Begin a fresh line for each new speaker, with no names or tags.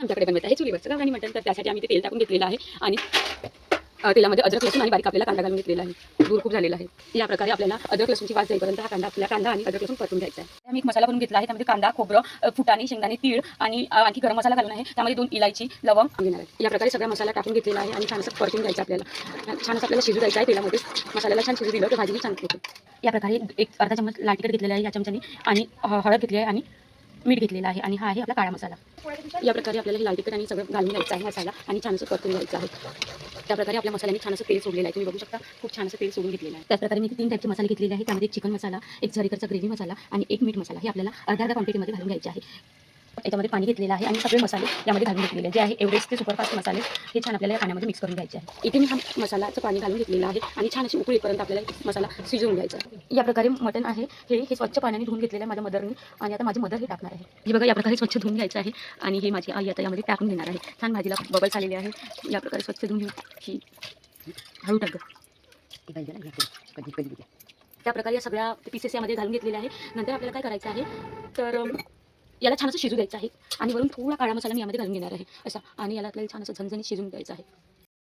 आमच्याकडे बनवत आहे चुलीवरचं गावरानी मटण. तर त्यासाठी आम्ही ते तेल टाकून घेतलेलं आहे आणि तेलामध्ये अद्रक लसूण आणि बारीक आपल्याला कांदा घालून घेतलेला आहे. दूर खूप झालेला आहे. या प्रकारे आपल्याला अद्रक लसूणची वास जाईपर्यंत हा कांदा आणि अद्रक लसूण परतून घ्यायचा आहे. आम्ही एक मसाला बनवून घेतला आहे. त्यामध्ये कांदा, खोबरं, फुटाणे, शेंगदाणे, तीळ आणि आणखी गरम मसाला घालून आहे. त्यामध्ये 2 इलायची, लवंग घेणार आहे. या प्रकारे सगळा मसाला टाकून घेतलेला आहे आणि छान असं परतून घ्यायचं आपल्याला. छान असं आपल्याला शिजू द्यायचं आहे तेलामध्ये. मसाल्याला छान शिजू दिलं तर भाजी छान होते. या प्रकारे एक अर्धा चमच लाल तिखट घेतलेला आहे या चमच्याने आणि हळद घेतली आहे आणि मीठ घेतलेलं आहे आणि हा आहे आपला काळा मसाला. या प्रकारे आपल्याला हे लाल तिखट आणि सगळं घालून घ्यायचं आहे मसाला आणि छान असं परतून घ्यायचं आहे. त्याप्रकारे आपल्या मसाल्याने छान असं तेल सोडलेलं आहे. तुम्ही बघू शकता खूप छान असं तेल सोडून घेतलेलं आहे. त्याचप्रकारे मी 3 टाईपचे मसाले घेतलेले आहेत. त्यामध्ये एक चिकन मसाला, एक झरीकरचा ग्रेव्ही मसाला आणि एक मीठ मसाला हे आपल्याला अर्ध्या क्वांटिटीमध्ये घालून घ्यायचे आहे. याच्यामध्ये पाणी घेतलेलं आहे आणि सगळे मसाले यामध्ये घालून घेतलेले जे आहे एव्हरेस्टचे सुपरफास्ट मसाले हे छान आपल्याला या पाण्यामध्ये मिक्स करून घ्यायचे आहे. इथे मी हा मसाल्याचं पाणी घालून घेतलेलं आहे आणि छान अशी उकळी येईपर्यंत आपल्याला मसाला शिजवून घ्यायचा आहे. या प्रकारे मटण आहे हे स्वच्छ पाण्याने धुवून घेतलेलं आहे माझ्या मदरने आणि आता माझी मदर हे टाकणार आहे. हे बघा या प्रकारे स्वच्छ धुवून घ्यायचं आहे आणि हे माझी आई आता यामध्ये टाकून घेणार आहे. छान भाजीला बबल्स आलेले आहे. या प्रकारे स्वच्छ धुवून ही हळू टाक त्या प्रकारे या सगळ्या पीसेस यामध्ये घालून घेतलेले आहे. नंतर आपल्याला काय करायचं आहे तर याला छान असं शिजू द्यायचं आहे आणि वरून थोडा काळा मसाला मी यामध्ये घालून घेणार आहे असा आणि याला आपल्याला छान असं झणझणीत शिजून द्यायचं आहे.